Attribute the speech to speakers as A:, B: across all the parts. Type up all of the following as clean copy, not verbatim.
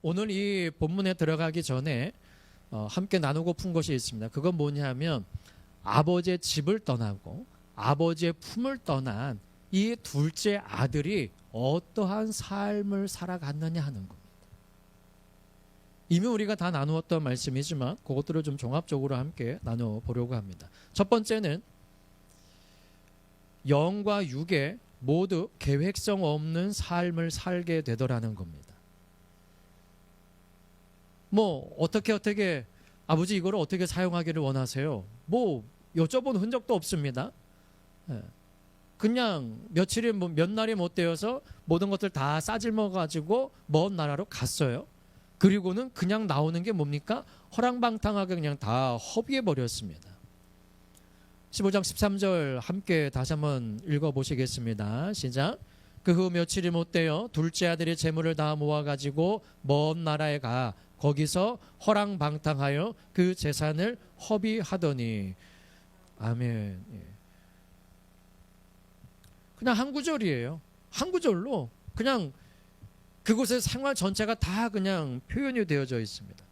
A: 오늘 이 본문에 들어가기 전에 함께 나누고 푼 것이 있습니다. 그건 뭐냐면 아버지의 집을 떠나고 아버지의 품을 떠난 이 둘째 아들이 어떠한 삶을 살아갔느냐 하는 겁니다. 이미 우리가 다 나누었던 말씀이지만 그것들을 좀 종합적으로 함께 나눠보려고 합니다. 첫 번째는 영과 육에 모두 계획성 없는 삶을 살게 되더라는 겁니다. 뭐 어떻게 아버지 이거를 어떻게 사용하기를 원하세요? 뭐 여쭤본 흔적도 없습니다. 그냥 며칠이 몇 날이 못 되어서 모든 것들 다 싸질러 가지고 먼 나라로 갔어요. 그리고는 그냥 나오는 게 뭡니까? 허랑방탕하게 그냥 다 허비해 버렸습니다. 15장 13절 함께 다시 한번 읽어보시겠습니다. 시작. 그 후 며칠이 못 되어 둘째 아들이 재물을 다 모아가지고 먼 나라에 가 거기서 허랑방탕하여 그 재산을 허비하더니. 아멘. 그냥 한 구절이에요. 한 구절로 그냥 그곳의 생활 전체가 다 그냥 표현이 되어져 있습니다.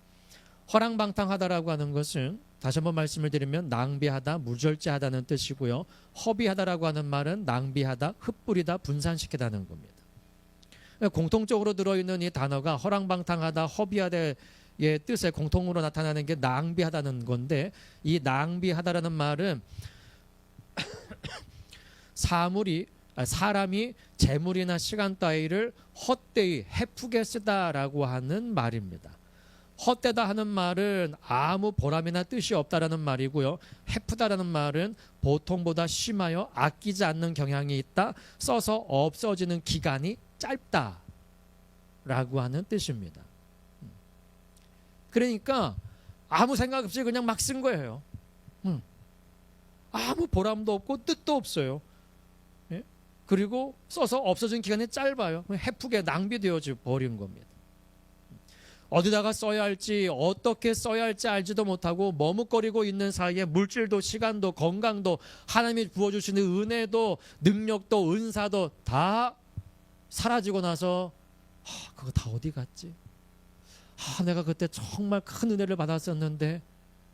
A: 허랑방탕하다라고 하는 것은 다시 한번 말씀을 드리면 낭비하다, 무절제하다는 뜻이고요. 허비하다라고 하는 말은 낭비하다, 흩뿌리다, 분산시키다는 겁니다. 공통적으로 들어있는 이 단어가 허랑방탕하다, 허비하다의 뜻에 공통으로 나타나는 게 낭비하다는 건데, 이 낭비하다라는 말은 사람이 재물이나 시간 따위를 헛되이 헤프게 쓰다라고 하는 말입니다. 헛되다 하는 말은 아무 보람이나 뜻이 없다라는 말이고요. 헤프다라는 말은 보통보다 심하여 아끼지 않는 경향이 있다, 써서 없어지는 기간이 짧다라고 하는 뜻입니다. 그러니까 아무 생각 없이 그냥 막 쓴 거예요. 아무 보람도 없고 뜻도 없어요. 그리고 써서 없어진 기간이 짧아요. 헤프게 낭비되어져 버린 겁니다. 어디다가 써야 할지 어떻게 써야 할지 알지도 못하고 머뭇거리고 있는 사이에 물질도 시간도 건강도 하나님이 부어주시는 은혜도 능력도 은사도 다 사라지고 나서 그거 다 어디 갔지? 내가 그때 정말 큰 은혜를 받았었는데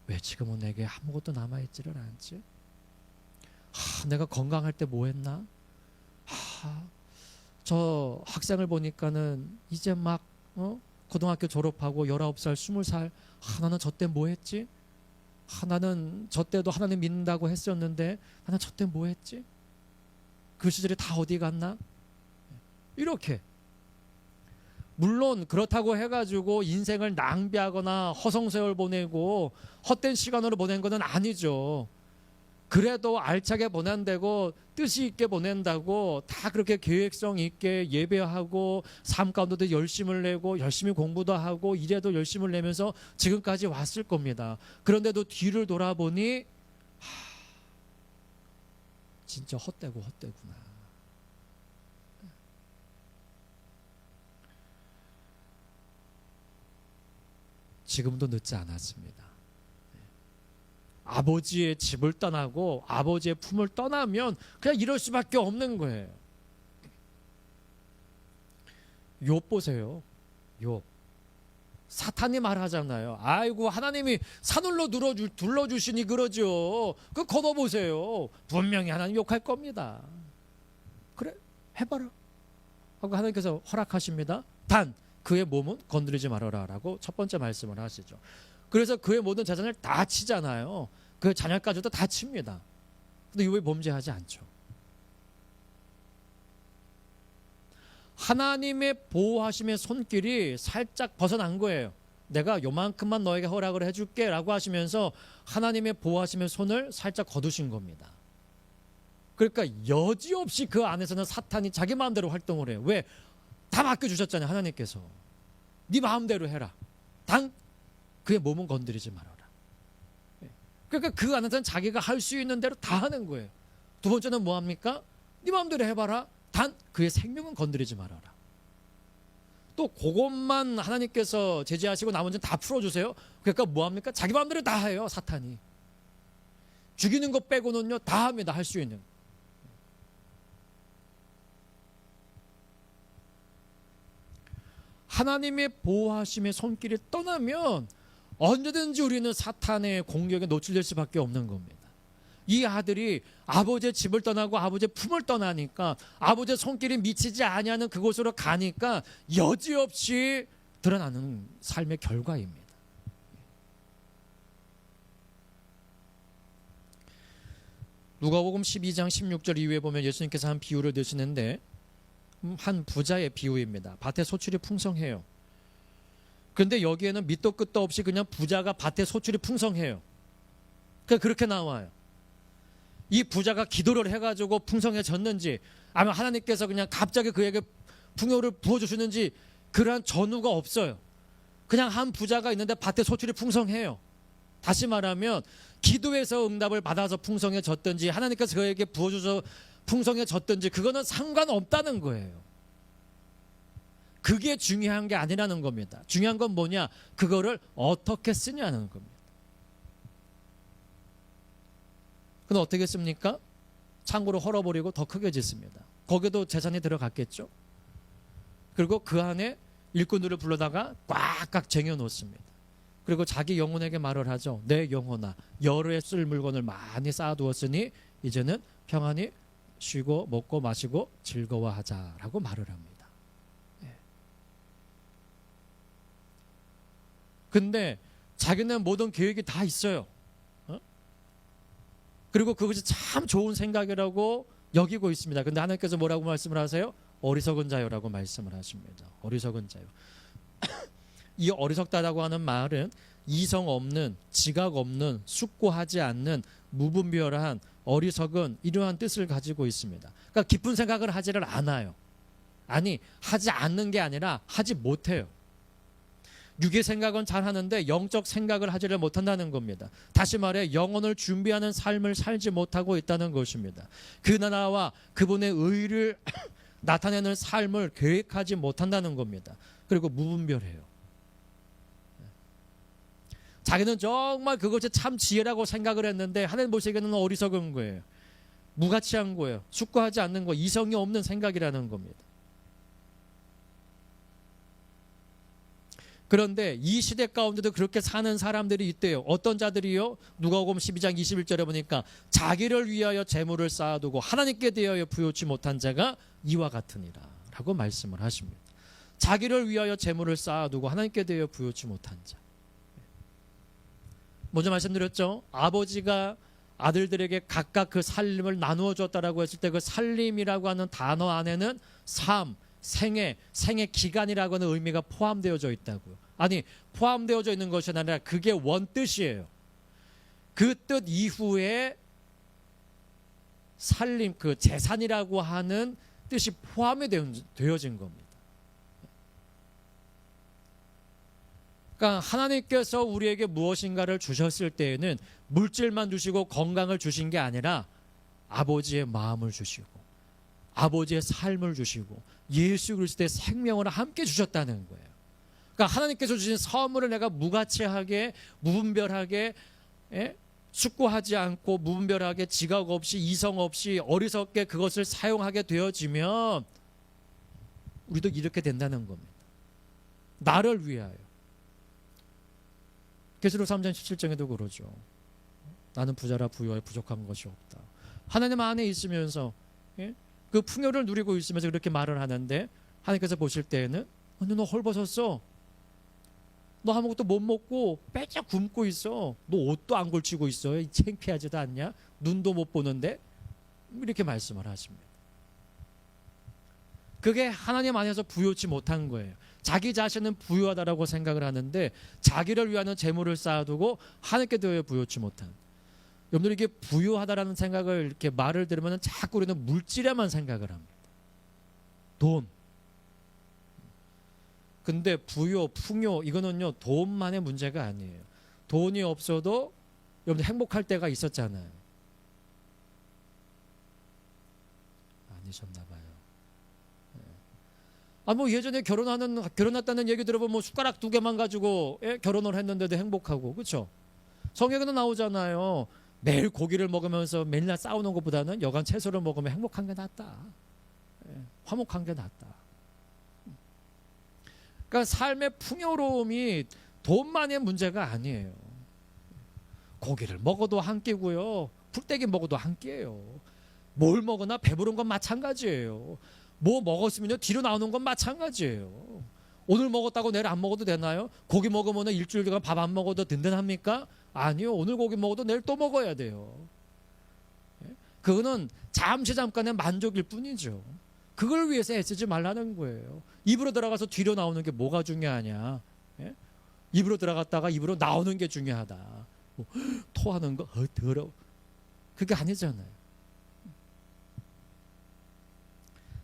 A: 왜 지금은 내게 아무것도 남아있지를 않지? 내가 건강할 때 뭐 했나? 저 학생을 보니까는 이제 막 고등학교 졸업하고 19살, 20살 나는 저 때 뭐 했지? 나는 저 때도 하나님 믿는다고 했었는데 나는 저 때 뭐 했지? 그 시절이 다 어디 갔나? 이렇게. 물론 그렇다고 해가지고 인생을 낭비하거나 허송세월 보내고 헛된 시간으로 보낸 것은 아니죠. 그래도 알차게 보낸다고 뜻이 있게 보낸다고 다 그렇게 계획성 있게 예배하고 삶 가운데도 열심을 내고 열심히 공부도 하고 일에도 열심을 내면서 지금까지 왔을 겁니다. 그런데도 뒤를 돌아보니 진짜 헛되구나. 지금도 늦지 않았습니다. 아버지의 집을 떠나고 아버지의 품을 떠나면 그냥 이럴 수밖에 없는 거예요. 욥 보세요. 욥. 사탄이 말하잖아요. 아이고 하나님이 산울로 둘러주시니 그러죠. 그거 걷어보세요. 분명히 하나님 욕할 겁니다. 그래 해봐라 하고 하나님께서 허락하십니다. 단 그의 몸은 건드리지 말아라 라고 첫 번째 말씀을 하시죠. 그래서 그의 모든 재산을 다 치잖아요. 그 자녀까지도 다 칩니다. 근데 욥이 범죄하지 않죠. 하나님의 보호하심의 손길이 살짝 벗어난 거예요. 내가 요만큼만 너에게 허락을 해줄게 라고 하시면서 하나님의 보호하심의 손을 살짝 거두신 겁니다. 그러니까 여지없이 그 안에서는 사탄이 자기 마음대로 활동을 해요. 왜? 다 맡겨주셨잖아요. 하나님께서. 네 마음대로 해라. 단 그의 몸은 건드리지 말아라. 그러니까 그 안에서는 자기가 할 수 있는 대로 다 하는 거예요. 두 번째는 뭐합니까? 네 마음대로 해봐라. 단 그의 생명은 건드리지 말아라. 또 그것만 하나님께서 제지하시고 나머지는 다 풀어주세요. 그러니까 뭐합니까? 자기 마음대로 다 해요. 사탄이. 죽이는 것 빼고는요 다 합니다. 할 수 있는. 하나님의 보호하심의 손길이 떠나면 언제든지 우리는 사탄의 공격에 노출될 수밖에 없는 겁니다. 이 아들이 아버지의 집을 떠나고 아버지의 품을 떠나니까 아버지의 손길이 미치지 아니하는 그곳으로 가니까 여지없이 드러나는 삶의 결과입니다. 누가복음 12장 16절 이후에 보면 예수님께서 한 비유를 드시는데 한 부자의 비유입니다. 밭에 소출이 풍성해요. 그런데 여기에는 밑도 끝도 없이 그냥 부자가 밭에 소출이 풍성해요. 그렇게 나와요. 이 부자가 기도를 해가지고 풍성해졌는지 아니면 하나님께서 그냥 갑자기 그에게 풍요를 부어주시는지 그러한 전후가 없어요. 그냥 한 부자가 있는데 밭에 소출이 풍성해요. 다시 말하면 기도에서 응답을 받아서 풍성해졌든지 하나님께서 그에게 부어주셔서 풍성해졌든지 그거는 상관없다는 거예요. 그게 중요한 게 아니라는 겁니다. 중요한 건 뭐냐? 그거를 어떻게 쓰냐는 겁니다. 그럼 어떻게 씁니까? 창고로 헐어버리고 더 크게 짓습니다. 거기도 재산이 들어갔겠죠. 그리고 그 안에 일꾼들을 불러다가 꽉꽉 쟁여놓습니다. 그리고 자기 영혼에게 말을 하죠. 내 영혼아, 여러에 쓸 물건을 많이 쌓아두었으니 이제는 평안히 쉬고 먹고 마시고 즐거워하자라고 말을 합니다. 근데 자기는 모든 계획이 다 있어요. 그리고 그것이 참 좋은 생각이라고 여기고 있습니다. 근데 하나님께서 뭐라고 말씀을 하세요? 어리석은 자요라고 말씀을 하십니다. 어리석은 자요. 이 어리석다라고 하는 말은 이성 없는, 지각 없는, 숙고하지 않는, 무분별한, 어리석은 이러한 뜻을 가지고 있습니다. 그러니까 깊은 생각을 하지를 않아요. 아니, 하지 않는 게 아니라 하지 못해요. 육의 생각은 잘하는데 영적 생각을 하지를 못한다는 겁니다. 다시 말해 영혼을 준비하는 삶을 살지 못하고 있다는 것입니다. 그 나라와 그분의 의를 나타내는 삶을 계획하지 못한다는 겁니다. 그리고 무분별해요. 자기는 정말 그것이 참 지혜라고 생각을 했는데 하나님 보시기에는 어리석은 거예요. 무가치한 거예요. 숙고하지 않는 거, 이성이 없는 생각이라는 겁니다. 그런데 이 시대 가운데도 그렇게 사는 사람들이 있대요. 어떤 자들이요? 누가복음 12장 21절에 보니까 자기를 위하여 재물을 쌓아두고 하나님께 대하여 부요치 못한 자가 이와 같으니라 라고 말씀을 하십니다. 자기를 위하여 재물을 쌓아두고 하나님께 대하여 부요치 못한 자. 먼저 말씀드렸죠. 아버지가 아들들에게 각각 그 살림을 나누어 줬다라고 했을 때 그 살림이라고 하는 단어 안에는 삶, 생애 기간이라고 하는 의미가 포함되어져 있다고요. 아니, 포함되어져 있는 것이 아니라 그게 원뜻이에요. 그 뜻 이후에 살림, 그 재산이라고 하는 뜻이 포함이 되어진 겁니다. 그러니까 하나님께서 우리에게 무엇인가를 주셨을 때에는 물질만 주시고 건강을 주신 게 아니라 아버지의 마음을 주시고 아버지의 삶을 주시고 예수 그리스도의 생명을 함께 주셨다는 거예요. 그러니까 하나님께서 주신 선물을 내가 무가치하게 무분별하게 숙고하지 않고 무분별하게 지각 없이 이성 없이 어리석게 그것을 사용하게 되어지면 우리도 이렇게 된다는 겁니다. 나를 위하여. 계시록 3장 17장에도 그러죠. 나는 부자라 부유하여 부족한 것이 없다. 하나님 안에 있으면서 그 풍요를 누리고 있으면서 그렇게 말을 하는데 하나님께서 보실 때에는 너 헐벗었어. 너 아무것도 못 먹고 빼짝 굶고 있어. 너 옷도 안 걸치고 있어. 창피하지도 않냐? 눈도 못 보는데 이렇게 말씀을 하십니다. 그게 하나님 안에서 부요치 못한 거예요. 자기 자신은 부유하다라고 생각을 하는데 자기를 위하는 재물을 쌓아두고 하나님께 대하여 부요치 못한. 여러분들 이게 부유하다라는 생각을 이렇게 말을 들으면 자꾸 우리는 물질에만 생각을 합니다. 돈. 근데 부요, 풍요 이거는요 돈만의 문제가 아니에요. 돈이 없어도 여러분 행복할 때가 있었잖아요. 아니셨나 봐요. 뭐 예전에 결혼했다는 얘기 들어보면 뭐 숟가락 2개만 가지고 결혼을 했는데도 행복하고 그렇죠? 성경에도 나오잖아요. 매일 고기를 먹으면서 맨날 싸우는 것보다는 여간 채소를 먹으면 행복한 게 낫다. 화목한 게 낫다. 그러니까 삶의 풍요로움이 돈만의 문제가 아니에요. 고기를 먹어도 한 끼고요. 풀떼기 먹어도 한 끼예요. 뭘 먹으나 배부른 건 마찬가지예요. 뭐 먹었으면요 뒤로 나오는 건 마찬가지예요. 오늘 먹었다고 내일 안 먹어도 되나요? 고기 먹으면 일주일 동안 밥 안 먹어도 든든합니까? 아니요. 오늘 고기 먹어도 내일 또 먹어야 돼요. 그거는 잠깐의 만족일 뿐이죠. 그걸 위해서 애쓰지 말라는 거예요. 입으로 들어가서 뒤로 나오는 게 뭐가 중요하냐? 입으로 들어갔다가 입으로 나오는 게 중요하다. 뭐, 토하는 거 더러워. 그게 아니잖아요.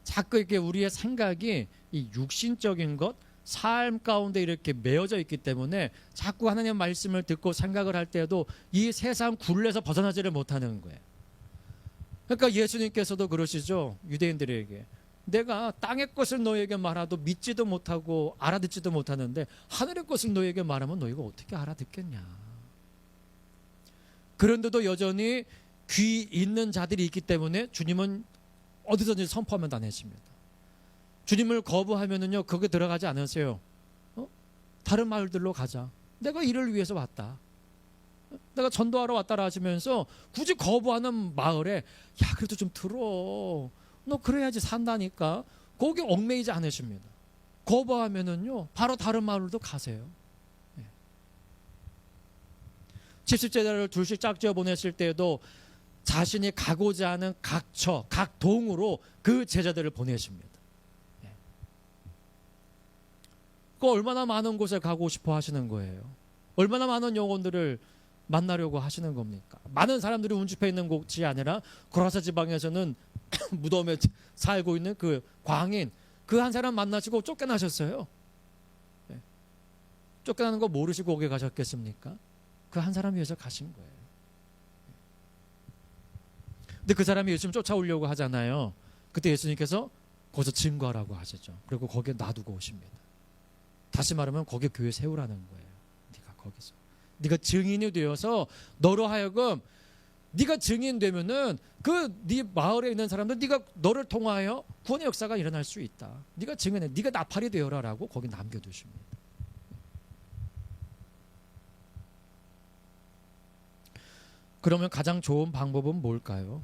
A: 자꾸 이렇게 우리의 생각이 이 육신적인 것, 삶 가운데 이렇게 매여져 있기 때문에 자꾸 하나님의 말씀을 듣고 생각을 할 때에도 이 세상 굴레에서 벗어나지를 못하는 거예요. 그러니까 예수님께서도 그러시죠. 유대인들에게. 내가 땅의 것을 너에게 말하도 믿지도 못하고 알아듣지도 못하는데 하늘의 것을 너에게 말하면 너희가 어떻게 알아듣겠냐. 그런데도 여전히 귀 있는 자들이 있기 때문에 주님은 어디서든지 선포하면 다 내십니다. 주님을 거부하면은요 거기 들어가지 않으세요. 다른 마을들로 가자. 내가 이를 위해서 왔다. 내가 전도하러 왔다라 하시면서 굳이 거부하는 마을에 야 그래도 좀 들어. 너 그래야지 산다니까. 거기 얽매이지 않으십니다. 거부하면은요 바로 다른 마을로 가세요. 네. 70제자를 둘씩 짝지어 보냈을 때에도 자신이 가고자 하는 각 처, 각 동으로 그 제자들을 보내십니다. 네. 그 얼마나 많은 곳에 가고 싶어 하시는 거예요. 얼마나 많은 영혼들을 만나려고 하시는 겁니까? 많은 사람들이 운집해 있는 곳이 아니라 고라사 지방에서는 무덤에 살고 있는 그 광인 그 한 사람 만나시고 쫓겨나셨어요. 네. 쫓겨나는 거 모르시고 거기 가셨겠습니까? 그 한 사람 위해서 가신 거예요. 근데 그 사람이 예수님 쫓아오려고 하잖아요. 그때 예수님께서 거기서 증거하라고 하셨죠. 그리고 거기에 놔두고 오십니다. 다시 말하면 거기에 교회 세우라는 거예요. 네가 거기서 네가 증인이 되어서 너로 하여금 네가 증인되면은 그 네 마을에 있는 사람들 네가 너를 통하여 구원의 역사가 일어날 수 있다. 네가 증인해. 네가 나팔이 되어라라고 거기 남겨두십니다. 그러면 가장 좋은 방법은 뭘까요?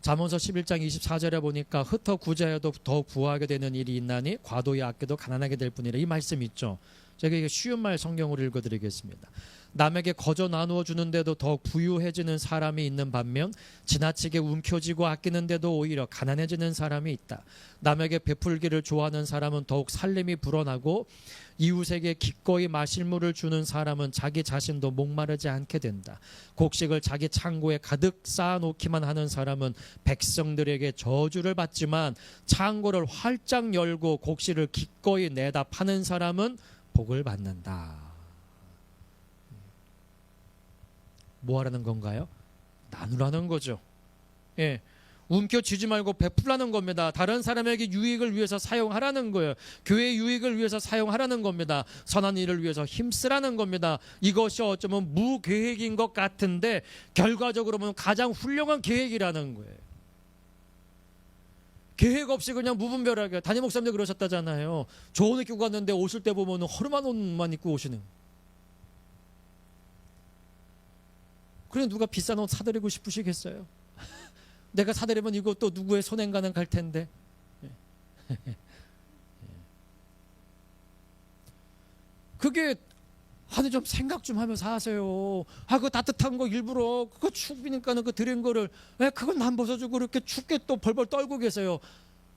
A: 잠언서 11장 24절에 보니까 흩어 구제하여도 더 구하게 되는 일이 있나니 과도히 아껴도 가난하게 될 뿐이라. 이 말씀 있죠. 제가 이게 쉬운 말 성경으로 읽어드리겠습니다. 남에게 거저 나누어 주는데도 더 부유해지는 사람이 있는 반면 지나치게 움켜쥐고 아끼는데도 오히려 가난해지는 사람이 있다. 남에게 베풀기를 좋아하는 사람은 더욱 살림이 불어나고 이웃에게 기꺼이 마실 물을 주는 사람은 자기 자신도 목마르지 않게 된다. 곡식을 자기 창고에 가득 쌓아놓기만 하는 사람은 백성들에게 저주를 받지만 창고를 활짝 열고 곡식을 기꺼이 내다 파는 사람은 복을 받는다. 뭐 하라는 건가요? 나누라는 거죠. 예. 움켜쥐지 말고 베풀라는 겁니다. 다른 사람에게 유익을 위해서 사용하라는 거예요. 교회 유익을 위해서 사용하라는 겁니다. 선한 일을 위해서 힘쓰라는 겁니다. 이것이 어쩌면 무계획인 것 같은데 결과적으로 보면 가장 훌륭한 계획이라는 거예요. 계획 없이 그냥 무분별하게. 담임 목사님도 그러셨다잖아요. 좋은 옷 입고 갔는데 오실 때 보면 허름한 옷만 입고 오시는. 그래 누가 비싼 옷 사드리고 싶으시겠어요? 내가 사드리면 이것도 누구의 손행가는 갈 텐데. 그게 아니 좀 생각 좀 하면서 하세요. 그 따뜻한 거 일부러 그거 추우니까는 그 드린 거를 그건 안 벗어주고 그렇게 춥게 또 벌벌 떨고 계세요.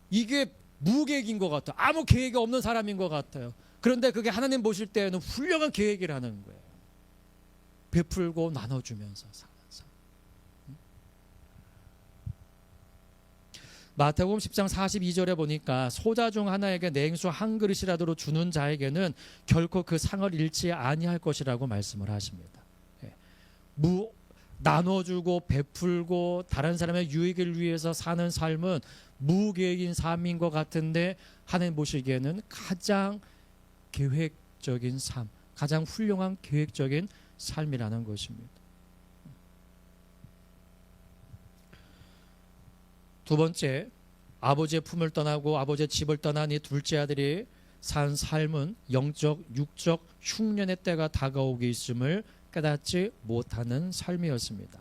A: 이게 무계획인 것 같아요. 아무 계획이 없는 사람인 것 같아요. 그런데 그게 하나님 보실 때는 훌륭한 계획이라는 거예요. 베풀고 나눠주면서 사는 삶. 마태복음 10장 42절에 보니까 소자 중 하나에게 냉수 한 그릇이라도 주는 자에게는 결코 그 상을 잃지 아니할 것이라고 말씀을 하십니다. 나눠주고 베풀고 다른 사람의 유익을 위해서 사는 삶은 무계획인 삶인 것 같은데 하나님 보시기에는 가장 계획적인 삶, 가장 훌륭한 계획적인 삶이라는 것입니다. 두 번째, 아버지의 품을 떠나고 아버지의 집을 떠난 이 둘째 아들이 산 삶은 영적, 육적 흉년의 때가 다가오게 있음을 깨닫지 못하는 삶이었습니다.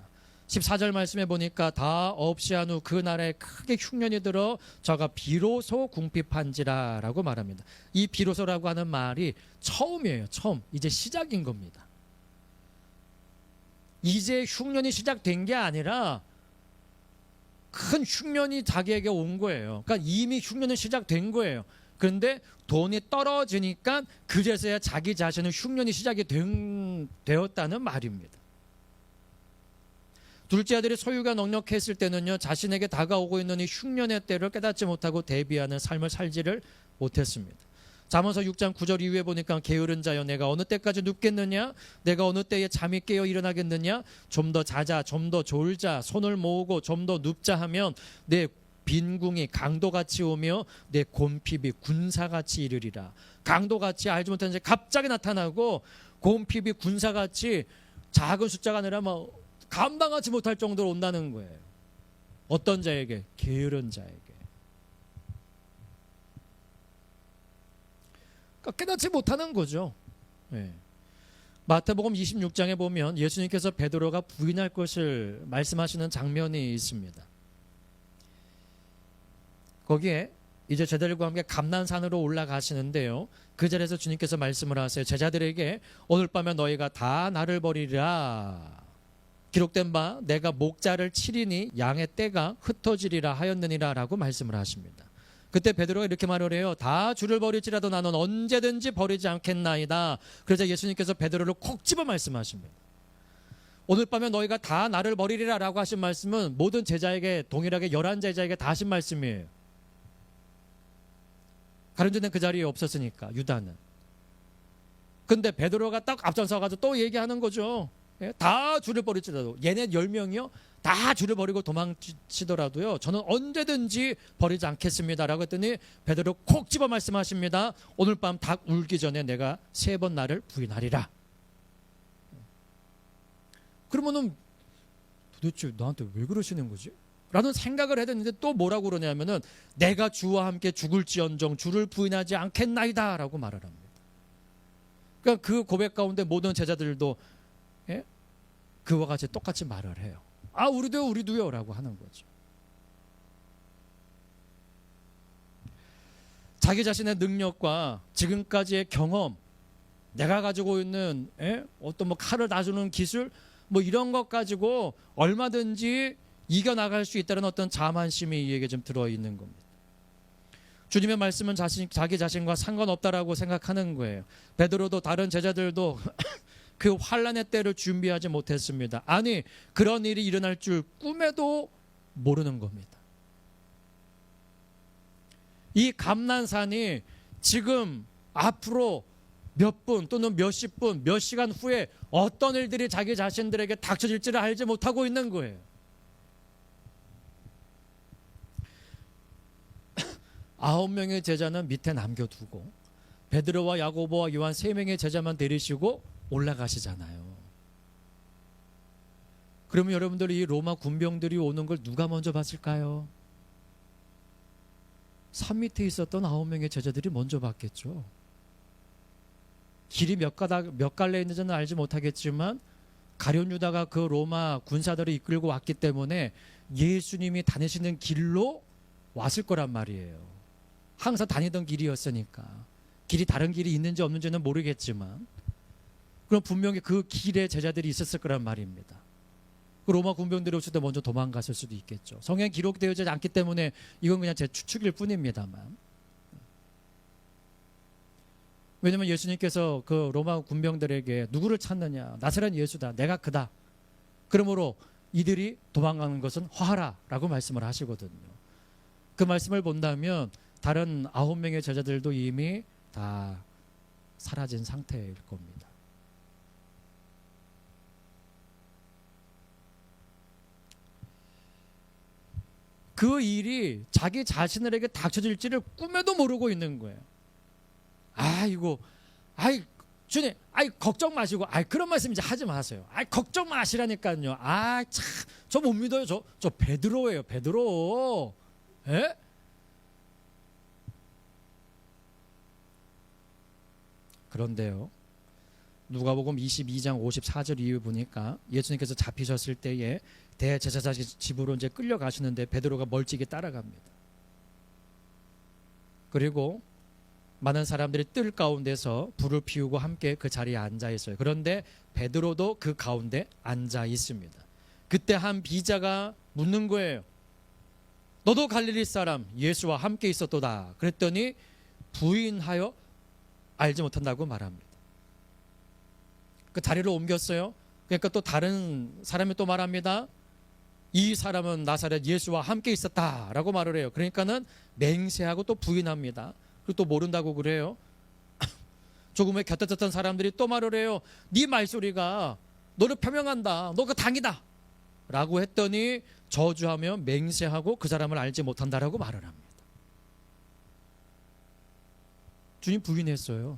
A: 14절 말씀에 보니까 다 없이 한 후 그 나라에 크게 흉년이 들어 저가 비로소 궁핍한지라 라고 말합니다. 이 비로소라고 하는 말이 처음이에요. 처음. 이제 시작인 겁니다. 이제 흉년이 시작된 게 아니라 큰 흉년이 자기에게 온 거예요. 그러니까 이미 흉년은 시작된 거예요. 그런데 돈이 떨어지니까 그제서야 자기 자신은 흉년이 시작이 되었다는 말입니다. 둘째 아들이 소유가 넉넉했을 때는요, 자신에게 다가오고 있는 이 흉년의 때를 깨닫지 못하고 대비하는 삶을 살지를 못했습니다. 잠언서 6장 9절 이후에 보니까 게으른 자여 내가 어느 때까지 눕겠느냐, 내가 어느 때에 잠이 깨어 일어나겠느냐, 좀 더 자자, 좀 더 졸자, 손을 모으고 좀 더 눕자 하면 내 빈궁이 강도같이 오며 내 곰핍이 군사같이 이르리라. 강도같이 알지 못한 자 갑자기 나타나고 곰핍이 군사같이 작은 숫자가 아니라 뭐 감당하지 못할 정도로 온다는 거예요. 어떤 자에게? 게으른 자에게. 그러니까 깨닫지 못하는 거죠. 네. 마태복음 26장에 보면 예수님께서 베드로가 부인할 것을 말씀하시는 장면이 있습니다. 거기에 이제 제자들과 함께 감난산으로 올라가시는데요. 그 자리에서 주님께서 말씀을 하세요. 제자들에게 오늘 밤에 너희가 다 나를 버리리라. 기록된 바 내가 목자를 치리니 양의 떼가 흩어지리라 하였느니라 라고 말씀을 하십니다. 그때 베드로가 이렇게 말을 해요. 다 주를 버릴지라도 나는 언제든지 버리지 않겠나이다. 그러자 예수님께서 베드로를 콕 집어 말씀하십니다. 오늘 밤에 너희가 다 나를 버리리라 라고 하신 말씀은 모든 제자에게 동일하게 11제자에게 다 하신 말씀이에요. 가룟 유다는 그 자리에 없었으니까, 유다는. 근데 베드로가 딱 앞장서 가지고 또 얘기하는 거죠. 다 주를 버릴지라도, 얘네 10명이요 다 주를 버리고 도망치더라도요 저는 언제든지 버리지 않겠습니다 라고 했더니 베드로 콕 집어 말씀하십니다. 오늘 밤 닭 울기 전에 내가 3번 나를 부인하리라. 그러면은 도대체 나한테 왜 그러시는 거지? 라는 생각을 했는데 또 뭐라고 그러냐면은 내가 주와 함께 죽을지언정 주를 부인하지 않겠나이다 라고 말을 합니다. 그러니까 그 고백 가운데 모든 제자들도 그와 같이 똑같이 말을 해요. 아, 우리도요 라고 하는 거죠. 자기 자신의 능력과 지금까지의 경험, 내가 가지고 있는 어떤 뭐 칼을 놔주는 기술 뭐 이런 것 가지고 얼마든지 이겨나갈 수 있다는 어떤 자만심이 이에게 좀 들어있는 겁니다. 주님의 말씀은 자기 자신과 상관없다라고 생각하는 거예요. 베드로도 다른 제자들도 그 환난의 때를 준비하지 못했습니다. 아니, 그런 일이 일어날 줄 꿈에도 모르는 겁니다. 이 감난산이 지금 앞으로 몇 분 또는 몇십 분, 몇 시간 후에 어떤 일들이 자기 자신들에게 닥쳐질지를 알지 못하고 있는 거예요. 아홉 명의 제자는 밑에 남겨두고 베드로와 야고보와 요한 3명의 제자만 데리시고 올라가시잖아요. 그러면 여러분들이 이 로마 군병들이 오는 걸 누가 먼저 봤을까요? 산 밑에 있었던 9명의 제자들이 먼저 봤겠죠. 길이 몇 갈래 있는지는 알지 못하겠지만 가룟 유다가 그 로마 군사들을 이끌고 왔기 때문에 예수님이 다니시는 길로 왔을 거란 말이에요. 항상 다니던 길이었으니까. 길이 다른 길이 있는지 없는지는 모르겠지만 그럼 분명히 그 길에 제자들이 있었을 거란 말입니다. 그 로마 군병들이 없을 때 먼저 도망갔을 수도 있겠죠. 성경에 기록되어지지 않기 때문에 이건 그냥 제 추측일 뿐입니다만. 왜냐하면 예수님께서 그 로마 군병들에게 누구를 찾느냐, 나사렛 예수다, 내가 그다. 그러므로 이들이 도망가는 것은 화하라 라고 말씀을 하시거든요. 그 말씀을 본다면 다른 9명의 제자들도 이미 다 사라진 상태일 겁니다. 그 일이 자기 자신에게 닥쳐질지를 꿈에도 모르고 있는 거예요. 주님, 걱정 마시고, 그런 말씀 이제 하지 마세요. 걱정 마시라니까요. 참, 저 못 믿어요. 저 베드로예요, 베드로. 예? 그런데요, 누가복음 22장 54절 이후 보니까 예수님께서 잡히셨을 때에 대제사장 집으로 이제 끌려가시는데 베드로가 멀찍이 따라갑니다. 그리고 많은 사람들이 뜰 가운데서 불을 피우고 함께 그 자리에 앉아 있어요. 그런데 베드로도 그 가운데 앉아 있습니다. 그때 한 비자가 묻는 거예요. 너도 갈릴리 사람 예수와 함께 있었도다. 그랬더니 부인하여 알지 못한다고 말합니다. 그 자리를 옮겼어요. 그러니까 또 다른 사람이 또 말합니다. 이 사람은 나사렛 예수와 함께 있었다라고 말을 해요. 그러니까는 맹세하고 또 부인합니다. 그리고 또 모른다고 그래요. 조금 후에 곁에 섰던 사람들이 또 말을 해요. 네 말소리가 너를 표명한다. 너 그 당이다. 라고 했더니 저주하며 맹세하고 그 사람을 알지 못한다라고 말을 합니다. 주님 부인했어요.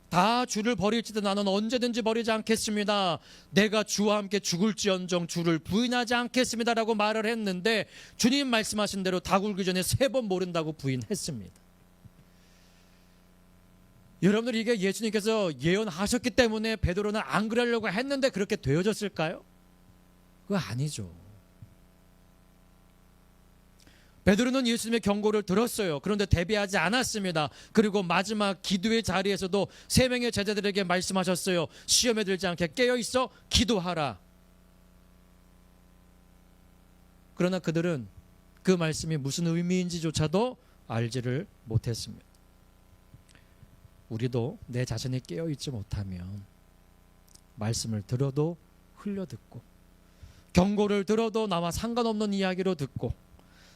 A: 다 주를 버릴지도 나는 언제든지 버리지 않겠습니다. 내가 주와 함께 죽을지언정 주를 부인하지 않겠습니다라고 말을 했는데 주님 말씀하신 대로 다 굴기 전에 3번 모른다고 부인했습니다. 여러분들 이게 예수님께서 예언하셨기 때문에 베드로는 안 그러려고 했는데 그렇게 되어졌을까요? 그거 아니죠. 베드로는 예수님의 경고를 들었어요. 그런데 대비하지 않았습니다. 그리고 마지막 기도의 자리에서도 3명의 제자들에게 말씀하셨어요. 시험에 들지 않게 깨어있어 기도하라. 그러나 그들은 그 말씀이 무슨 의미인지조차도 알지를 못했습니다. 우리도 내 자신이 깨어있지 못하면 말씀을 들어도 흘려듣고 경고를 들어도 나와 상관없는 이야기로 듣고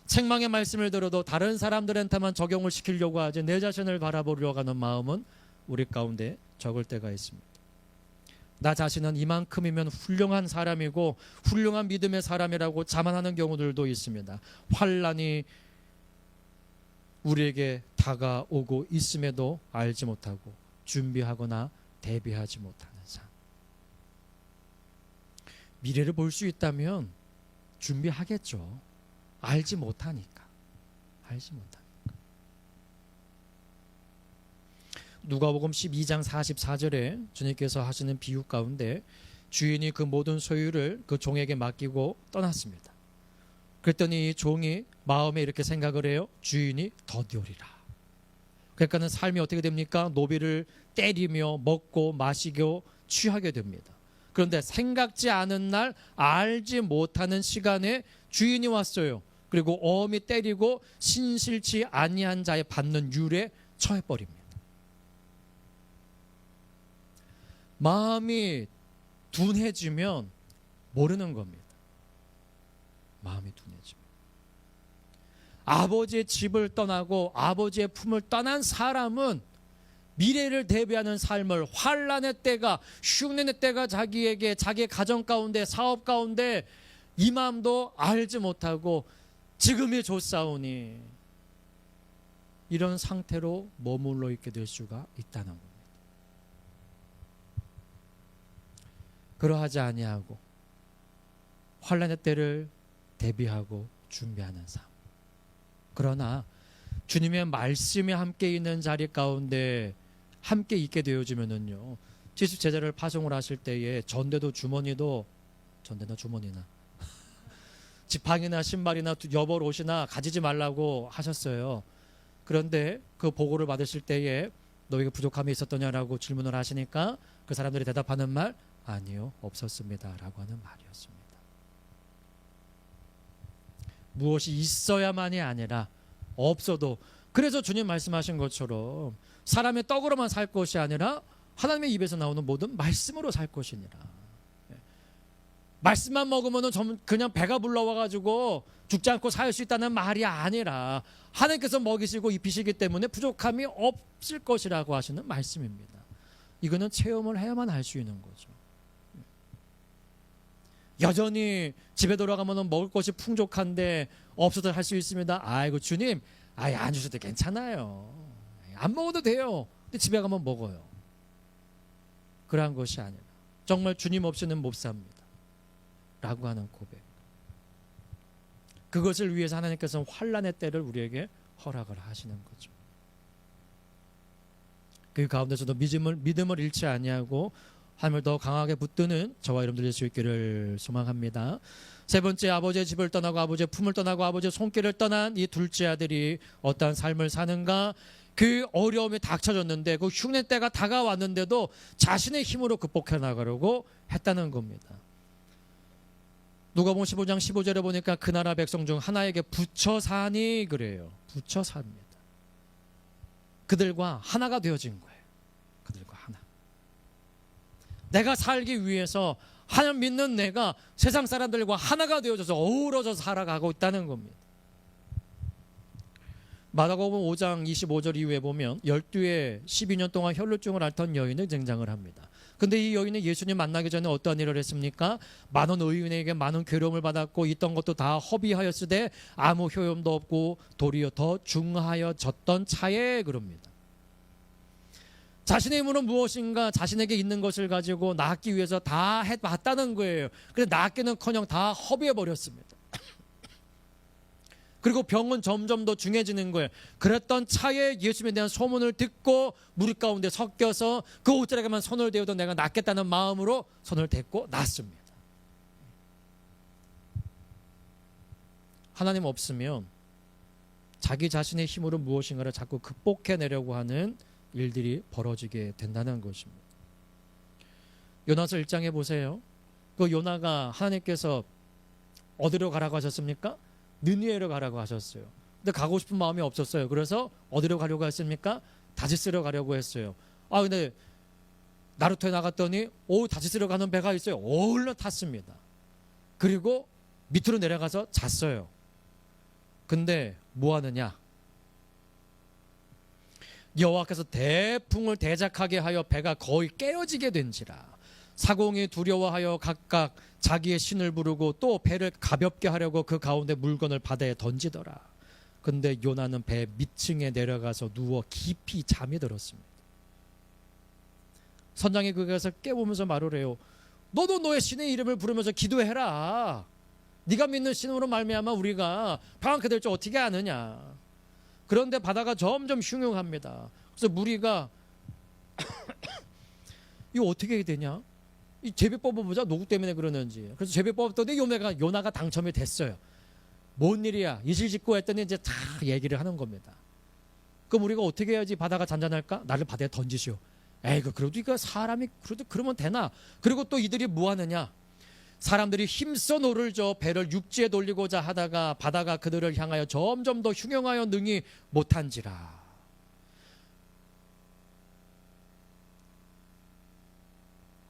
A: 책망의 말씀을 들어도 다른 사람들한테만 적용을 시키려고 하지 내 자신을 바라보려고 하는 마음은 우리 가운데 적을 때가 있습니다. 나 자신은 이만큼이면 훌륭한 사람이고 훌륭한 믿음의 사람이라고 자만하는 경우들도 있습니다. 환난이 우리에게 다가오고 있음에도 알지 못하고 준비하거나 대비하지 못하는 삶. 미래를 볼 수 있다면 준비하겠죠. 알지 못하니까. 누가복음 12장 44절에 주님께서 하시는 비유 가운데 주인이 그 모든 소유를 그 종에게 맡기고 떠났습니다. 그랬더니 이 종이 마음에 이렇게 생각을 해요. 주인이 더디오리라. 그러니까는 삶이 어떻게 됩니까? 노비를 때리며 먹고 마시고 취하게 됩니다. 그런데 생각지 않은 날 알지 못하는 시간에 주인이 왔어요. 그리고 엄히 때리고 신실치 아니한 자의 받는 율에 처해버립니다. 마음이 둔해지면 모르는 겁니다. 마음이 둔해지면. 아버지의 집을 떠나고 아버지의 품을 떠난 사람은 미래를 대비하는 삶을 환난의 때가 흉년의 때가 자기에게 자기의 가정 가운데 사업 가운데 이 마음도 알지 못하고 지금이 좋사오니 이런 상태로 머물러 있게 될 수가 있다는 겁니다. 그러하지 아니하고 환난의 때를 대비하고 준비하는 삶. 그러나 주님의 말씀이 함께 있는 자리 가운데 함께 있게 되어지면은요, 70제자를 파송을 하실 때에 전대도 주머니나 지팡이나 신발이나 여벌 옷이나 가지지 말라고 하셨어요. 그런데 그 보고를 받으실 때에 너에게 부족함이 있었더냐라고 질문을 하시니까 그 사람들이 대답하는 말, 아니요, 없었습니다 라고 하는 말이었습니다. 무엇이 있어야만이 아니라 없어도, 그래서 주님 말씀하신 것처럼 사람의 떡으로만 살 것이 아니라 하나님의 입에서 나오는 모든 말씀으로 살 것이니라. 말씀만 먹으면 그냥 배가 불러와가지고 죽지 않고 살 수 있다는 말이 아니라 하나님께서 먹이시고 입히시기 때문에 부족함이 없을 것이라고 하시는 말씀입니다. 이거는 체험을 해야만 할 수 있는 거죠. 여전히 집에 돌아가면 먹을 것이 풍족한데 없어도 할 수 있습니다. 아이고 주님, 안 주셔도 괜찮아요. 안 먹어도 돼요. 근데 집에 가면 먹어요. 그러한 것이 아니라 정말 주님 없이는 못 삽니다 라고 하는 고백. 그것을 위해서 하나님께서는 환난의 때를 우리에게 허락을 하시는 거죠. 그 가운데서도 믿음을 잃지 아니하고 하나님을 더 강하게 붙드는 저와 여러분들 될 수 있기를 소망합니다. 세 번째, 아버지의 집을 떠나고 아버지의 품을 떠나고 아버지의 손길을 떠난 이 둘째 아들이 어떠한 삶을 사는가? 그 어려움이 닥쳐졌는데 그 흉내 때가 다가왔는데도 자신의 힘으로 극복해 나가려고 했다는 겁니다. 누가복음 15장 15절에 보니까 그 나라 백성 중 하나에게 붙여 사니 그래요. 붙여 삽니다. 그들과 하나가 되어진 거예요. 그들과 하나. 내가 살기 위해서 하나님 믿는 내가 세상 사람들과 하나가 되어져서 어우러져 살아가고 있다는 겁니다. 마가복음 5장 25절 이후에 보면 12에 12년 동안 혈루증을 앓던 여인이 등장을 합니다. 근데 이 여인은 예수님 만나기 전에 어떠한 일을 했습니까? 많은 의인에게 많은 괴로움을 받았고 있던 것도 다 허비하였으되 아무 효용도 없고 도리어 더 중하여졌던 차에 그럽니다. 자신의 힘으로 무엇인가 자신에게 있는 것을 가지고 낳기 위해서 다 해봤다는 거예요. 그래서 낳기는커녕 다 허비해버렸습니다. 그리고 병은 점점 더 중해지는 거예요. 그랬던 차에 예수님에 대한 소문을 듣고 무리 가운데 섞여서 그 옷자락에만 손을 대어도 내가 낫겠다는 마음으로 손을 댔고 낫습니다. 하나님 없으면 자기 자신의 힘으로 무엇인가를 자꾸 극복해내려고 하는 일들이 벌어지게 된다는 것입니다. 요나서 1장에 보세요. 그 요나가 하나님께서 어디로 가라고 하셨습니까? 느니웨로 가라고 하셨어요. 근데 가고 싶은 마음이 없었어요. 그래서 어디로 가려고 했습니까? 다시스로 가려고 했어요. 근데 나루토에 나갔더니 다시스로 가는 배가 있어요. 얼른 탔습니다. 그리고 밑으로 내려가서 잤어요. 근데 뭐 하느냐? 여호와께서 대풍을 대작하게 하여 배가 거의 깨어지게 된지라. 사공이 두려워하여 각각 자기의 신을 부르고 또 배를 가볍게 하려고 그 가운데 물건을 바다에 던지더라. 근데 요나는 배 밑층에 내려가서 누워 깊이 잠이 들었습니다. 선장이 거기서 깨우면서 말을 해요. 너도 너의 신의 이름을 부르면서 기도해라. 네가 믿는 신으로 말미암아 우리가 방황케 될 줄 어떻게 아느냐. 그런데 바다가 점점 흉흉합니다. 그래서 무리가 이거 어떻게 해야 되냐? 이 제비 뽑아보자. 누구 때문에 그러는지. 그래서 제비 뽑았더니 요나가 당첨이 됐어요. 뭔 일이야? 이실직고 했더니 이제 다 얘기를 하는 겁니다. 그럼 우리가 어떻게 해야지 바다가 잔잔할까? 나를 바다에 던지시오. 그래도 이거 사람이 그래도 그러면 되나? 그리고 또 이들이 뭐 하느냐? 사람들이 힘써 노를 저 배를 육지에 돌리고자 하다가 바다가 그들을 향하여 점점 더 흉흉하여 능히 못한지라.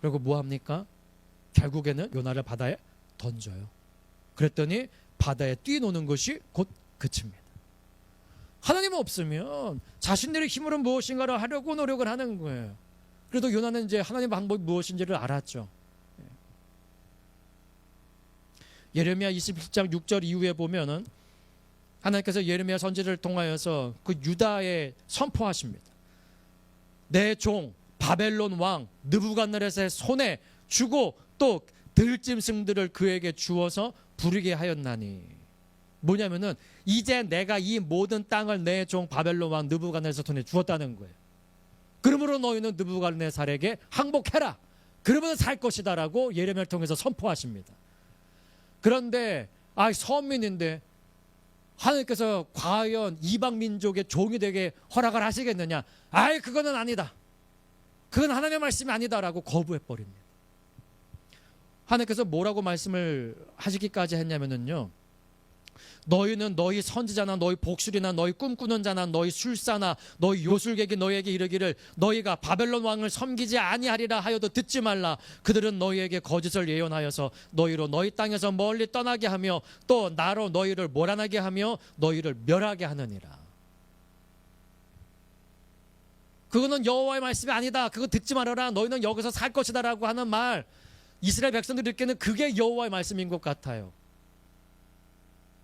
A: 그리고 뭐 합니까? 결국에는 요나를 바다에 던져요. 그랬더니 바다에 뛰노는 것이 곧 그칩니다. 하나님 없으면 자신들의 힘으로 무엇인가를 하려고 노력을 하는 거예요. 그래도 요나는 이제 하나님의 방법이 무엇인지를 알았죠. 예레미야 27장 6절 이후에 보면은 하나님께서 예레미야 선지자를 통하여서 그 유다에 선포하십니다. 내 종 바벨론 왕 느부갓네살의 손에 주고 또 들짐승들을 그에게 주어서 부르게 하였나니. 뭐냐면은 이제 내가 이 모든 땅을 내 종 바벨론 왕 느부갓네살 손에 주었다는 거예요. 그러므로 너희는 느부갓네살에게 항복해라. 그러면 살 것이다라고 예레미야를 통해서 선포하십니다. 그런데 선민인데 하나님께서 과연 이방 민족의 종이 되게 허락을 하시겠느냐? 그거는 아니다. 그건 하나님의 말씀이 아니다라고 거부해버립니다. 하나님께서 뭐라고 말씀을 하시기까지 했냐면요. 너희는 너희 선지자나 너희 복술이나 너희 꿈꾸는 자나 너희 술사나 너희 요술객이 너희에게 이르기를 너희가 바벨론 왕을 섬기지 아니하리라 하여도 듣지 말라. 그들은 너희에게 거짓을 예언하여서 너희로 너희 땅에서 멀리 떠나게 하며 또 나로 너희를 모란하게 하며 너희를 멸하게 하느니라. 그거는 여호와의 말씀이 아니다. 그거 듣지 말아라. 너희는 여기서 살 것이다 라고 하는 말, 이스라엘 백성들이 듣기에는 그게 여호와의 말씀인 것 같아요.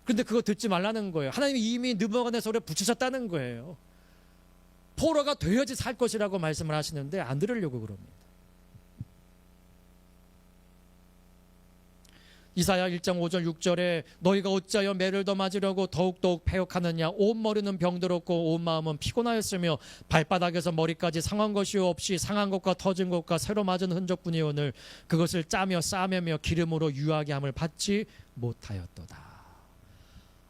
A: 그런데 그거 듣지 말라는 거예요. 하나님이 이미 느부갓네살에 붙이셨다는 거예요. 포로가 되어야지 살 것이라고 말씀을 하시는데 안 들으려고 그럽니다. 이사야 1장 5절 6절에 너희가 어찌하여 매를 더 맞으려고 더욱더욱 패역하느냐. 온 머리는 병들었고 온 마음은 피곤하였으며 발바닥에서 머리까지 상한 것이 없이 상한 것과 터진 것과 새로 맞은 흔적뿐이오늘 그것을 짜며 싸매며 기름으로 유하게 함을 받지 못하였도다.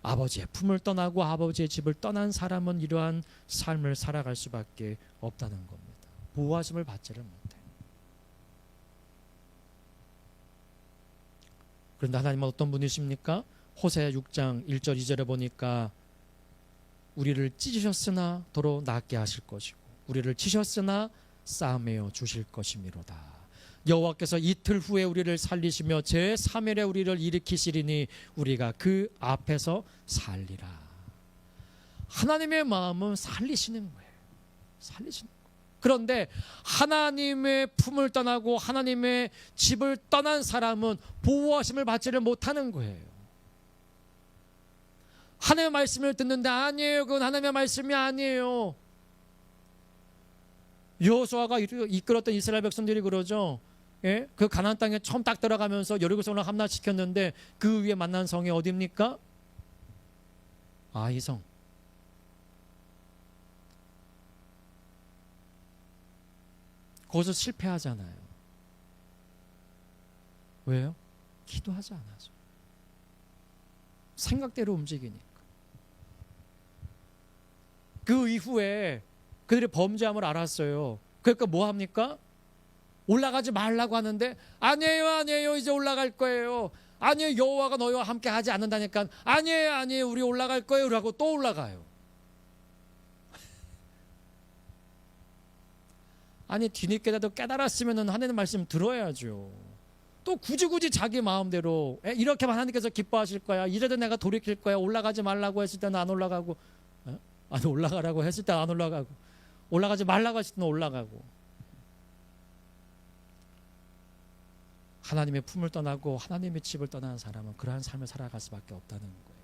A: 아버지의 품을 떠나고 아버지의 집을 떠난 사람은 이러한 삶을 살아갈 수밖에 없다는 겁니다. 보호하심을 받지를 못해. 그런데 하나님은 어떤 분이십니까? 호세아 6장 1절 2절에 보니까 우리를 찢으셨으나 도로 낫게 하실 것이고 우리를 치셨으나 싸매어 주실 것이미로다. 여호와께서 이틀 후에 우리를 살리시며 제3일에 우리를 일으키시리니 우리가 그 앞에서 살리라. 하나님의 마음은 살리시는 거예요. 살리시는 거예요. 그런데 하나님의 품을 떠나고 하나님의 집을 떠난 사람은 보호하심을 받지를 못하는 거예요. 하나님의 말씀을 듣는데 아니에요. 그건 하나님의 말씀이 아니에요. 여호수아가 이끌었던 이스라엘 백성들이 그러죠. 예? 그 가나안 땅에 처음 딱 들어가면서 여리고성을 함락시켰는데 그 위에 만난 성이 어디입니까? 아이성. 거기서 실패하잖아요. 왜요? 기도하지 않아서. 생각대로 움직이니까. 그 이후에 그들이 범죄함을 알았어요. 그러니까 뭐 합니까? 올라가지 말라고 하는데 아니에요 이제 올라갈 거예요. 아니에요 여호와가 너희와 함께 하지 않는다니까 아니에요 우리 올라갈 거예요 라고 또 올라가요. 아니 뒤늦게라도 깨달았으면 하나님 말씀 들어야죠. 또 굳이 자기 마음대로 이렇게만 하나님께서 기뻐하실 거야. 이래도 내가 돌이킬 거야. 올라가지 말라고 했을 때는 안 올라가고 아니 올라가라고 했을 때는 안 올라가고 올라가지 말라고 했을 때는 올라가고. 하나님의 품을 떠나고 하나님의 집을 떠나는 사람은 그러한 삶을 살아갈 수밖에 없다는 거예요.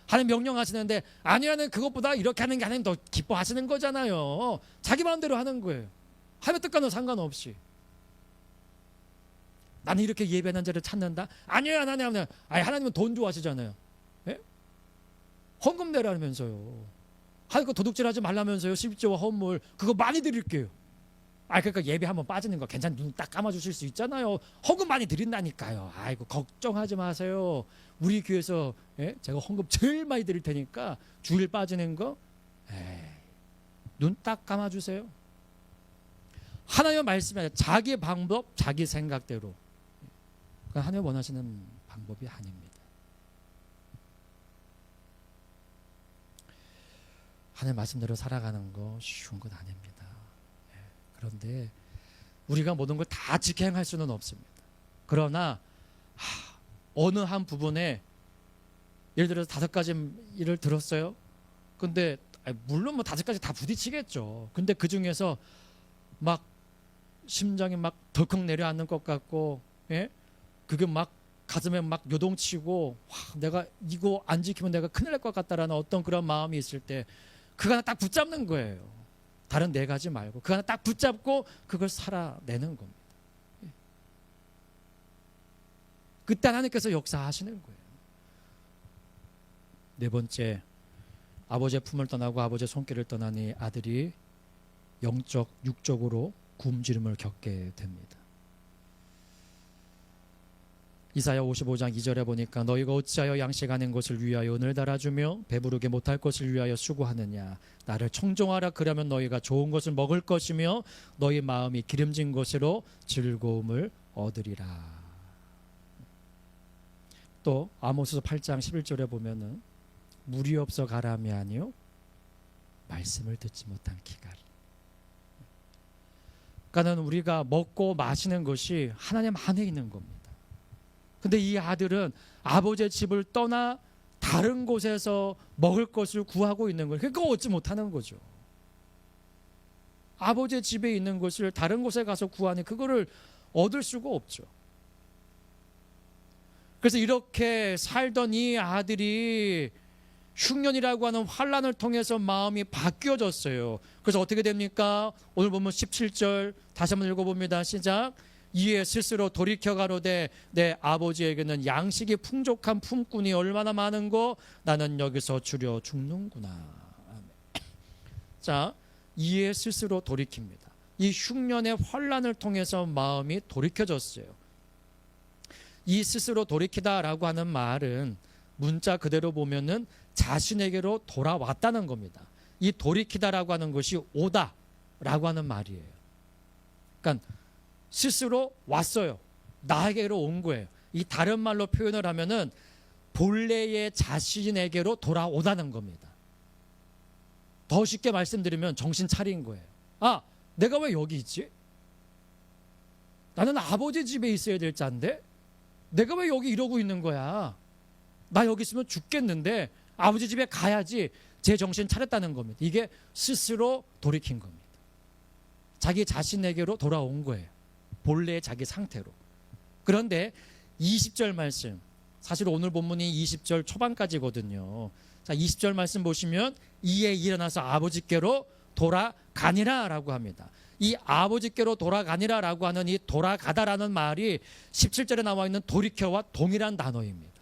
A: 하나님 명령하시는데 아니라는 그것보다 이렇게 하는 게 하나님 더 기뻐하시는 거잖아요. 자기 마음대로 하는 거예요. 하나님의 뜻과는 상관없이. 나는 이렇게 예배하는 자를 찾는다? 아니에요 하나님. 하나님은 돈 좋아하시잖아요. 예? 헌금 내라면서요. 하나님 거 도둑질하지 말라면서요. 11조와 헌물 그거 많이 드릴게요. 그러니까 예배 한번 빠지는 거 괜찮아. 눈 딱 감아주실 수 있잖아요. 헌금 많이 드린다니까요. 아이고 걱정하지 마세요. 우리 교회에서 제가 헌금 제일 많이 드릴 테니까 주일 빠지는 거 눈 딱 감아주세요. 하나님의 말씀이 아니라 자기 방법, 자기 생각대로. 그건 하나님 원하시는 방법이 아닙니다. 하나님 말씀대로 살아가는 거 쉬운 건 아닙니다. 그런데 우리가 모든 걸 다 직행할 수는 없습니다. 그러나 어느 한 부분에 예를 들어서 5가지 일을 들었어요. 근데 물론 5가지 다 부딪히겠죠. 근데 그 중에서 막 심장이 막 덜컥 내려앉는 것 같고, 그게 막 가슴에 막 요동치고, 내가 이거 안 지키면 내가 큰일 날 것 같다라는 어떤 그런 마음이 있을 때 그거 하나 딱 붙잡는 거예요. 다른 4가지 말고 그거 하나 딱 붙잡고 그걸 살아내는 겁니다. 그때 하나님께서 역사하시는 거예요. 4번째, 아버지의 품을 떠나고 아버지의 손길을 떠나니 아들이 영적, 육적으로 굶주림을 겪게 됩니다. 이사야 55장 2절에 보니까 너희가 어찌하여 양식 아닌 것을 위하여 은을 달아주며 배부르게 못할 것을 위하여 수고하느냐. 나를 청종하라. 그러면 너희가 좋은 것을 먹을 것이며 너희 마음이 기름진 것으로 즐거움을 얻으리라. 또 아모스 8장 11절에 보면은 물이 없어 가람이 아니요 말씀을 듣지 못한 기갈. 그러니까는 우리가 먹고 마시는 것이 하나님 안에 있는 겁니다. 근데 이 아들은 아버지의 집을 떠나 다른 곳에서 먹을 것을 구하고 있는 거예요. 그러니까 얻지 못하는 거죠. 아버지의 집에 있는 것을 다른 곳에 가서 구하니 그거를 얻을 수가 없죠. 그래서 이렇게 살던 이 아들이 흉년이라고 하는 환난을 통해서 마음이 바뀌어졌어요. 그래서 어떻게 됩니까? 오늘 보면 17절 다시 한번 읽어봅니다. 시작. 이에 스스로 돌이켜 가로되 내 아버지에게는 양식이 풍족한 품꾼이 얼마나 많은고 나는 여기서 주려 죽는구나. 아멘. 자, 이에 스스로 돌이킵니다. 이 흉년의 환난을 통해서 마음이 돌이켜졌어요. 이 스스로 돌이키다라고 하는 말은 문자 그대로 보면은 자신에게로 돌아왔다는 겁니다. 이 돌이키다라고 하는 것이 오다라고 하는 말이에요. 그러니까 스스로 왔어요. 나에게로 온 거예요. 이 다른 말로 표현을 하면은 본래의 자신에게로 돌아오다는 겁니다. 더 쉽게 말씀드리면 정신 차린 거예요. 아, 내가 왜 여기 있지? 나는 아버지 집에 있어야 될 자인데 내가 왜 여기 이러고 있는 거야? 나 여기 있으면 죽겠는데 아버지 집에 가야지. 제 정신 차렸다는 겁니다. 이게 스스로 돌이킨 겁니다. 자기 자신에게로 돌아온 거예요. 본래의 자기 상태로. 그런데 20절 말씀, 사실 오늘 본문이 20절 초반까지거든요. 자, 20절 말씀 보시면 이에 일어나서 아버지께로 돌아가니라 라고 합니다. 이 아버지께로 돌아가니라 라고 하는 이 돌아가다라는 말이 17절에 나와 있는 돌이켜와 동일한 단어입니다.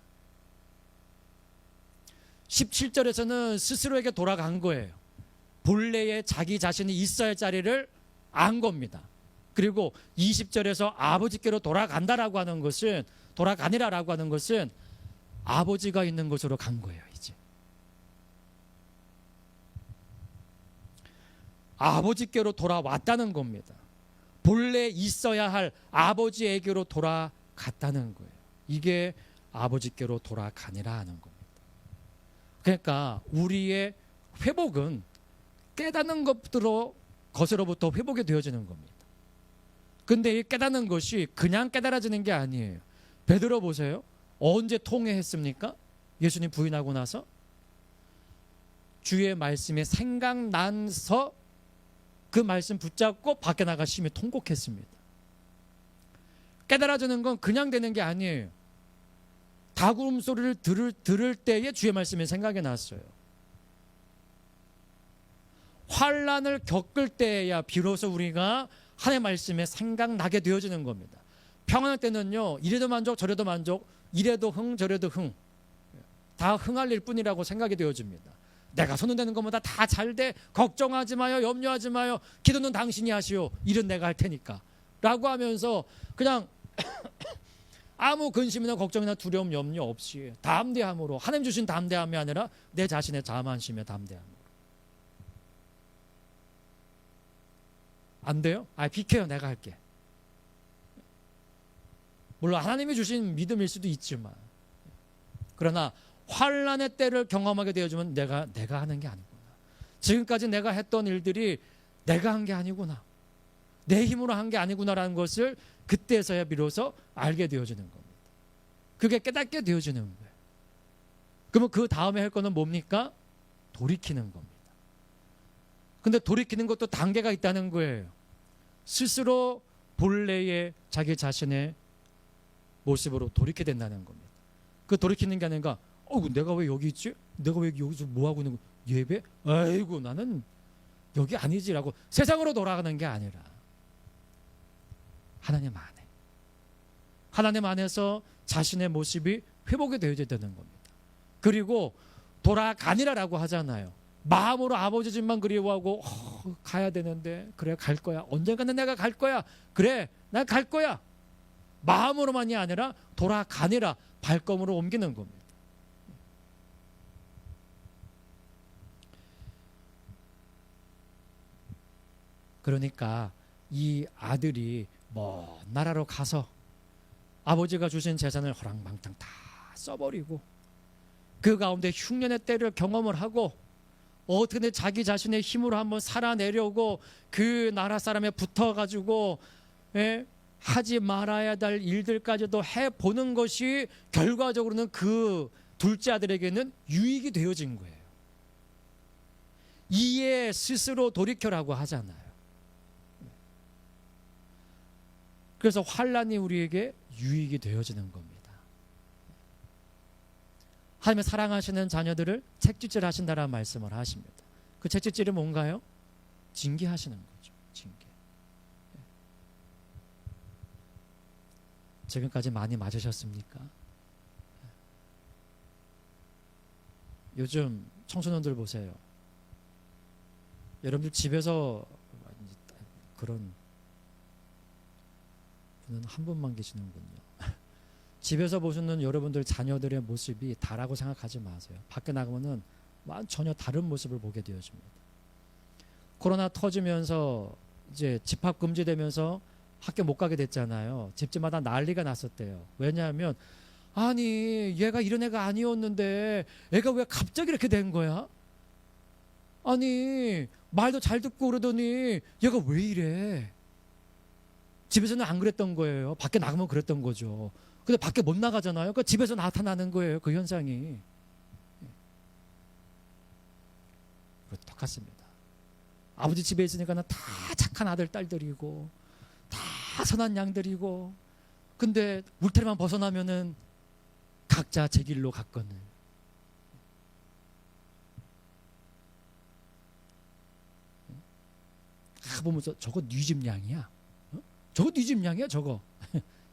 A: 17절에서는 스스로에게 돌아간 거예요. 본래의 자기 자신이 있어야 할 자리를 안 겁니다. 그리고 20절에서 아버지께로 돌아간다라고 하는 것은, 돌아가니라라고 하는 것은 아버지가 있는 곳으로 간 거예요. 이제 아버지께로 돌아왔다는 겁니다. 본래 있어야 할 아버지에게로 돌아갔다는 거예요. 이게 아버지께로 돌아가니라 하는 겁니다. 그러니까 우리의 회복은 깨닫는 것으로부터 회복이 되어지는 겁니다. 근데 이 깨닫는 것이 그냥 깨달아지는 게 아니에요. 베드로 보세요. 언제 통회했습니까? 예수님 부인하고 나서 주의 말씀이 생각나서 그 말씀 붙잡고 밖에 나가 심히 통곡했습니다. 깨달아지는 건 그냥 되는 게 아니에요. 닭울음 소리를 들을 때에 주의 말씀이 생각이 났어요. 환난을 겪을 때야 비로소 우리가 하나님의 말씀에 생각나게 되어지는 겁니다. 평안할 때는요, 이래도 만족 저래도 만족, 이래도 흥 저래도 흥, 다 흥할 일뿐이라고 생각이 되어집니다. 내가 손을 대는 것보다 다 잘 돼, 걱정하지 마요, 염려하지 마요, 기도는 당신이 하시오, 일은 내가 할 테니까 라고 하면서 그냥 아무 근심이나 걱정이나 두려움 염려 없이 담대함으로, 하나님 주신 담대함이 아니라 내 자신의 자만심의 담대함으로. 안 돼요? 비켜요, 내가 할게. 물론 하나님이 주신 믿음일 수도 있지만, 그러나 환난의 때를 경험하게 되어주면 내가 하는 게 아니구나. 지금까지 내가 했던 일들이 내가 한 게 아니구나, 내 힘으로 한 게 아니구나라는 것을 그때서야 비로소 알게 되어지는 겁니다. 그게 깨닫게 되어지는 거예요. 그러면 그 다음에 할 거는 뭡니까? 돌이키는 겁니다. 근데 돌이키는 것도 단계가 있다는 거예요. 스스로 본래의 자기 자신의 모습으로 돌이키게 된다는 겁니다. 그 돌이키는 게 아니라 내가 왜 여기 있지? 내가 왜 여기서 뭐 하고 있는 거야? 예배? 아이고 나는 여기 아니지라고 세상으로 돌아가는 게 아니라 하나님 안에, 하나님 안에서 자신의 모습이 회복이 되어야 되는 겁니다. 그리고 돌아가니라라고 하잖아요. 마음으로 아버지 집만 그리워하고 가야 되는데, 그래 갈 거야, 언젠가는 내가 갈 거야, 그래 난 갈 거야, 마음으로만이 아니라 돌아가니라, 발걸음으로 옮기는 겁니다. 그러니까 이 아들이 먼 나라로 가서 아버지가 주신 재산을 허랑방탕 다 써버리고 그 가운데 흉년의 때를 경험을 하고 어떻게든 자기 자신의 힘으로 한번 살아내려고 그 나라 사람에 붙어가지고 하지 말아야 될 일들까지도 해보는 것이 결과적으로는 그 둘째 아들에게는 유익이 되어진 거예요. 이에 스스로 돌이켜라고 하잖아요. 그래서 환난이 우리에게 유익이 되어지는 겁니다. 하나님의 사랑하시는 자녀들을 책짓질 하신다라는 말씀을 하십니다. 그 책짓질이 뭔가요? 징계하시는 거죠. 징계. 지금까지 많이 맞으셨습니까? 요즘 청소년들 보세요. 여러분들 집에서 그런 분은 한 분만 계시는군요. 집에서 보시는 여러분들 자녀들의 모습이 다라고 생각하지 마세요. 밖에 나가면은 전혀 다른 모습을 보게 되어집니다. 코로나 터지면서 이제 집합 금지되면서 학교 못 가게 됐잖아요. 집집마다 난리가 났었대요. 왜냐하면 아니 얘가 이런 애가 아니었는데 애가 왜 갑자기 이렇게 된 거야? 아니 말도 잘 듣고 그러더니 얘가 왜 이래? 집에서는 안 그랬던 거예요. 밖에 나가면 그랬던 거죠. 근데 밖에 못 나가잖아요. 그러니까 집에서 나타나는 거예요. 그 현상이. 똑같습니다. 아버지 집에 있으니까 다 착한 아들 딸들이고 다 선한 양들이고, 근데 울타리만 벗어나면은 각자 제 길로 갔거늘. 보면서 저거 네 집 양이야. 저거 네 집 양이야 저거.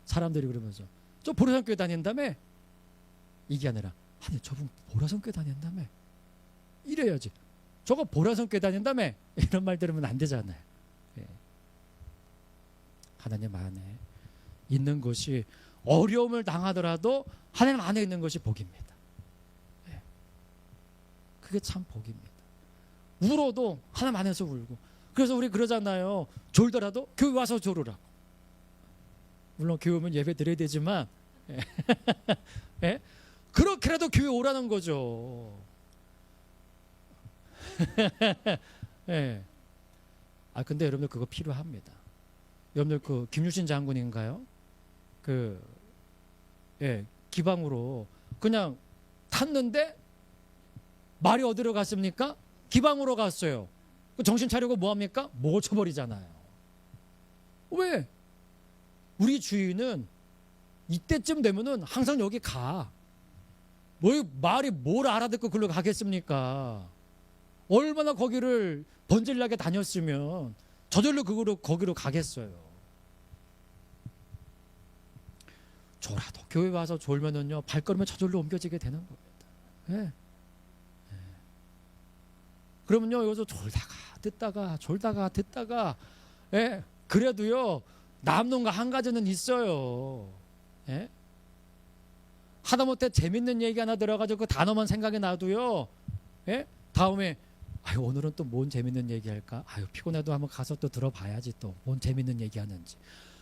A: 사람들이 그러면서 저 보라선 교회 다닌다며? 이게 아니라 아니 저분 보라선 교회 다닌다며? 이래야지. 저거 보라선 교회 다닌다며? 이런 말 들으면 안 되잖아요. 예. 하나님 안에 있는 것이, 어려움을 당하더라도 하나님 안에 있는 것이 복입니다. 예. 그게 참 복입니다. 울어도 하나님 안에서 울고. 그래서 우리 그러잖아요. 졸더라도 교회 와서 졸으라고. 물론 교회 오면 예배 드려야 되지만 예? 그렇게라도 교회 오라는 거죠. 예. 근데 여러분들 그거 필요합니다. 여러분들 그 김유신 장군인가요? 기방으로 그냥 탔는데 말이 어디로 갔습니까? 기방으로 갔어요. 정신 차리고 뭐합니까? 못 쳐버리잖아요. 왜? 우리 주인은 이때쯤 되면은 항상 여기 가. 뭐 말이 뭘 알아듣고 글로 가겠습니까? 얼마나 거기를 번질나게 다녔으면 저절로 거기로 가겠어요. 졸아도 교회 와서 졸면은요 발걸음이 저절로 옮겨지게 되는 겁니다. 예. 그러면요 여기서 졸다가 듣다가 예. 그래도요 남는 거 한 가지는 있어요. 예? 하다못해 재밌는 얘기 하나 들어가지고 그 단어만 생각이 나도요. 예? 다음에 오늘은 또 뭔 재밌는 얘기 할까? 피곤해도 한번 가서 또 들어봐야지, 또 뭔 재밌는 얘기 하는지.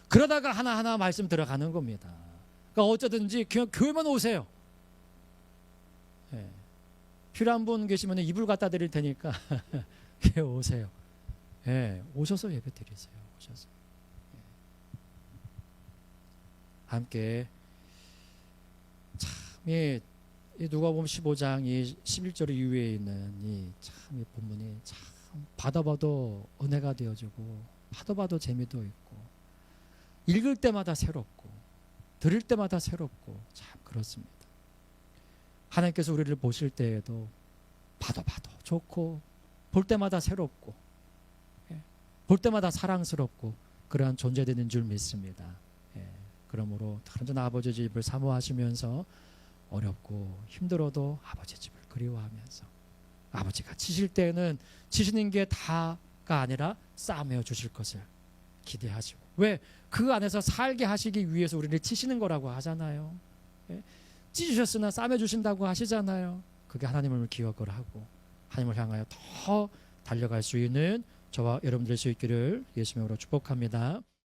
A: 그러다가 하나하나 말씀 들어가는 겁니다. 그러니까 어쩌든지 그냥 교회만 오세요. 예. 필요한 분 계시면 이불 갖다 드릴 테니까 오세요. 예. 오셔서 예배 드리세요. 오셔서. 함께 참 이 누가복음 15장 이 11절 이후에 있는 이 본문이 참 받아봐도 은혜가 되어지고 봐도 재미도 있고 읽을 때마다 새롭고 들을 때마다 새롭고 참 그렇습니다. 하나님께서 우리를 보실 때에도 봐도 좋고 볼 때마다 새롭고 볼 때마다 사랑스럽고 그러한 존재되는 줄 믿습니다. 그러므로 다른 아버지 집을 사모하시면서 어렵고 힘들어도 아버지 집을 그리워하면서 아버지가 치실 때는 치시는 게 다가 아니라 싸매어 주실 것을 기대하시고, 왜? 그 안에서 살게 하시기 위해서 우리를 치시는 거라고 하잖아요. 찢으셨으나 싸매 주신다고 하시잖아요. 그게 하나님을 기억을 하고 하나님을 향하여 더 달려갈 수 있는 저와 여러분들 될 수 있기를 예수님으로 축복합니다.